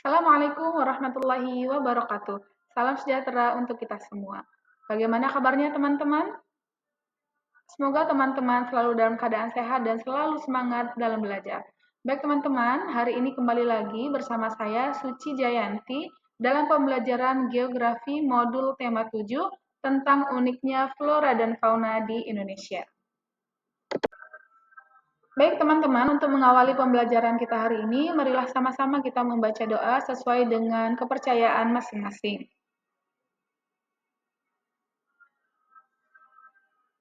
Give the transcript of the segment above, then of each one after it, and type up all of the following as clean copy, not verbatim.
Assalamualaikum warahmatullahi wabarakatuh. Salam sejahtera untuk kita semua. Bagaimana kabarnya teman-teman? Semoga teman-teman selalu dalam keadaan sehat dan selalu semangat dalam belajar. Baik teman-teman, hari ini kembali lagi bersama saya Suci Jayanti dalam pembelajaran Geografi Modul Tema 7 tentang uniknya flora dan fauna di Indonesia. Baik teman-teman, untuk mengawali pembelajaran kita hari ini, marilah sama-sama kita membaca doa sesuai dengan kepercayaan masing-masing.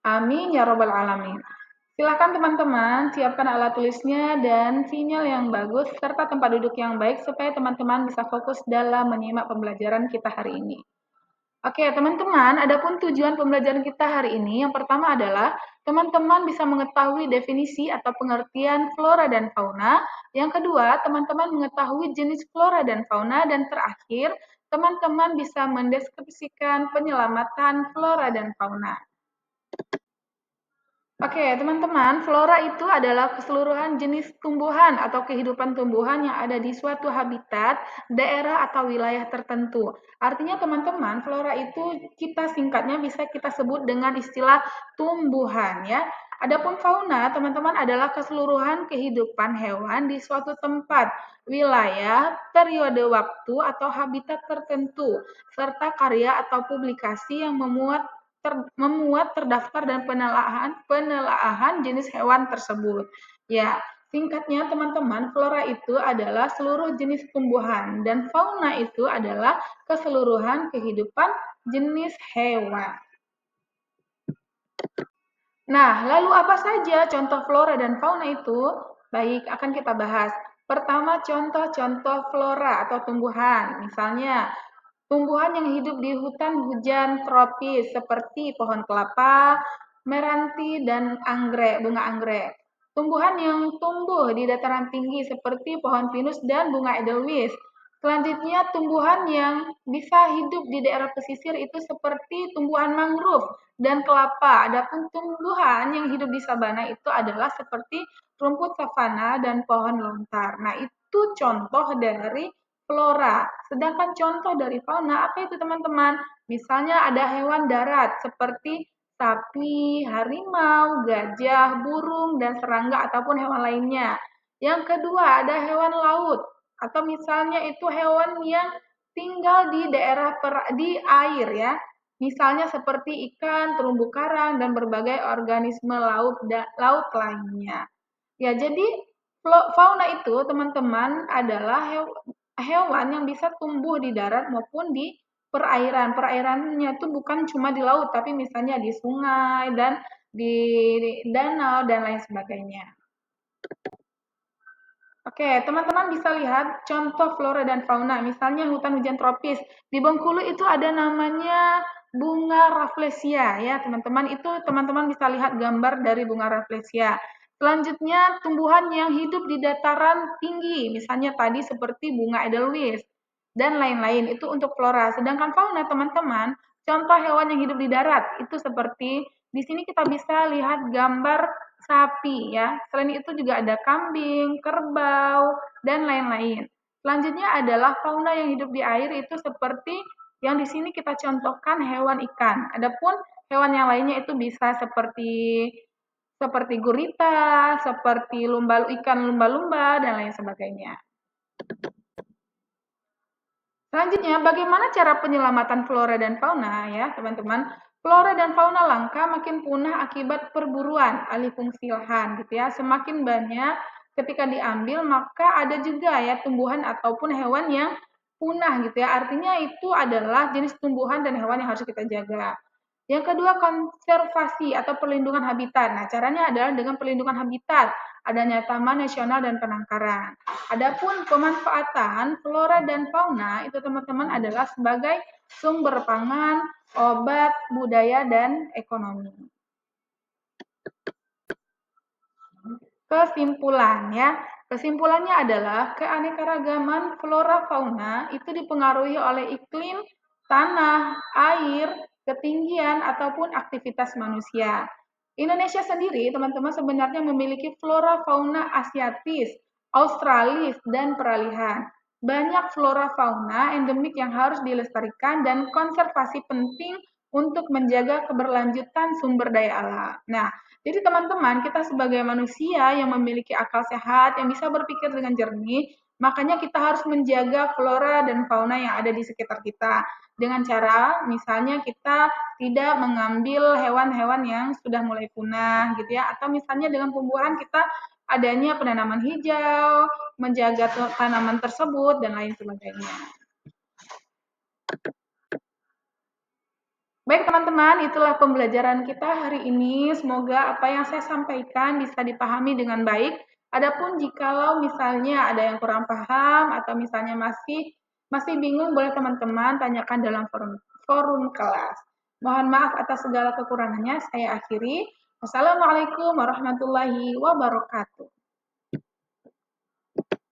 Amin ya robbal alamin. Silakan teman-teman siapkan alat tulisnya dan sinyal yang bagus serta tempat duduk yang baik supaya teman-teman bisa fokus dalam menyimak pembelajaran kita hari ini. Oke, teman-teman, adapun tujuan pembelajaran kita hari ini yang pertama adalah teman-teman bisa mengetahui definisi atau pengertian flora dan fauna. Yang kedua, teman-teman mengetahui jenis flora dan fauna dan terakhir, teman-teman bisa mendeskripsikan penyelamatan flora dan fauna. Oke, teman-teman, flora itu adalah keseluruhan jenis tumbuhan atau kehidupan tumbuhan yang ada di suatu habitat, daerah atau wilayah tertentu. Artinya, teman-teman, flora itu kita singkatnya bisa kita sebut dengan istilah tumbuhan ya. Adapun fauna, teman-teman, adalah keseluruhan kehidupan hewan di suatu tempat, wilayah, periode waktu atau habitat tertentu, serta karya atau publikasi yang memuat terdaftar dan penelaahan jenis hewan tersebut. Ya, singkatnya teman-teman, flora itu adalah seluruh jenis tumbuhan dan fauna itu adalah keseluruhan kehidupan jenis hewan. Nah, lalu apa saja contoh flora dan fauna itu? Baik, akan kita bahas. Pertama, contoh-contoh flora atau tumbuhan. Misalnya, tumbuhan yang hidup di hutan hujan tropis seperti pohon kelapa, meranti, dan bunga anggrek. Tumbuhan yang tumbuh di dataran tinggi seperti pohon pinus dan bunga edelweiss. Selanjutnya, tumbuhan yang bisa hidup di daerah pesisir itu seperti tumbuhan mangrove dan kelapa. Adapun tumbuhan yang hidup di sabana itu adalah seperti rumput savana dan pohon lontar. Nah, itu contoh dari flora. Sedangkan contoh dari fauna, apa itu teman-teman? Misalnya ada hewan darat seperti sapi, harimau, gajah, burung, dan serangga ataupun hewan lainnya. Yang kedua ada hewan laut atau misalnya itu hewan yang tinggal di daerah di air ya. Misalnya seperti ikan, terumbu karang, dan berbagai organisme laut lainnya. Ya, jadi fauna itu teman-teman adalah hewan yang bisa tumbuh di darat maupun di perairan. Perairannya itu bukan cuma di laut, tapi misalnya di sungai dan di danau dan lain sebagainya. Oke, teman-teman bisa lihat contoh flora dan fauna. Misalnya hutan hujan tropis. Di Bengkulu itu ada namanya bunga rafflesia ya, teman-teman. Itu teman-teman bisa lihat gambar dari bunga rafflesia. Selanjutnya, tumbuhan yang hidup di dataran tinggi. Misalnya tadi seperti bunga edelweiss dan lain-lain. Itu untuk flora. Sedangkan fauna, teman-teman, contoh hewan yang hidup di darat itu seperti di sini kita bisa lihat gambar sapi ya. Selain itu juga ada kambing, kerbau, dan lain-lain. Selanjutnya adalah fauna yang hidup di air itu seperti yang di sini kita contohkan hewan ikan. Adapun hewan yang lainnya itu bisa seperti gurita, seperti ikan lumba-lumba dan lain sebagainya. Selanjutnya, bagaimana cara penyelamatan flora dan fauna ya, teman-teman? Flora dan fauna langka makin punah akibat perburuan alih fungsi lahan gitu ya. Semakin banyak ketika diambil, maka ada juga ya tumbuhan ataupun hewan yang punah gitu ya. Artinya itu adalah jenis tumbuhan dan hewan yang harus kita jaga. Yang kedua, konservasi atau perlindungan habitat. Nah, caranya adalah dengan perlindungan habitat, adanya taman nasional dan penangkaran. Adapun pemanfaatan flora dan fauna itu teman-teman adalah sebagai sumber pangan, obat, budaya, dan ekonomi. Kesimpulan ya. Kesimpulannya adalah keanekaragaman flora fauna itu dipengaruhi oleh iklim, tanah, air, ketinggian ataupun aktivitas manusia. Indonesia sendiri, teman-teman sebenarnya memiliki flora fauna asiatis, australis, dan peralihan. banyak flora fauna endemik yang harus dilestarikan dan konservasi penting untuk menjaga keberlanjutan sumber daya alam. Nah, jadi teman-teman, kita sebagai manusia yang memiliki akal sehat, yang bisa berpikir dengan jernih, makanya kita harus menjaga flora dan fauna yang ada di sekitar kita. Dengan cara, misalnya kita tidak mengambil hewan-hewan yang sudah mulai punah gitu ya, atau misalnya dengan tumbuhan kita adanya penanaman hijau, menjaga tanaman tersebut, dan lain sebagainya. Baik teman-teman, itulah pembelajaran kita hari ini. Semoga apa yang saya sampaikan bisa dipahami dengan baik. Adapun jikalau misalnya ada yang kurang paham atau misalnya masih bingung, boleh teman-teman tanyakan dalam forum kelas. Mohon maaf atas segala kekurangannya. Saya akhiri. Wassalamualaikum warahmatullahi wabarakatuh.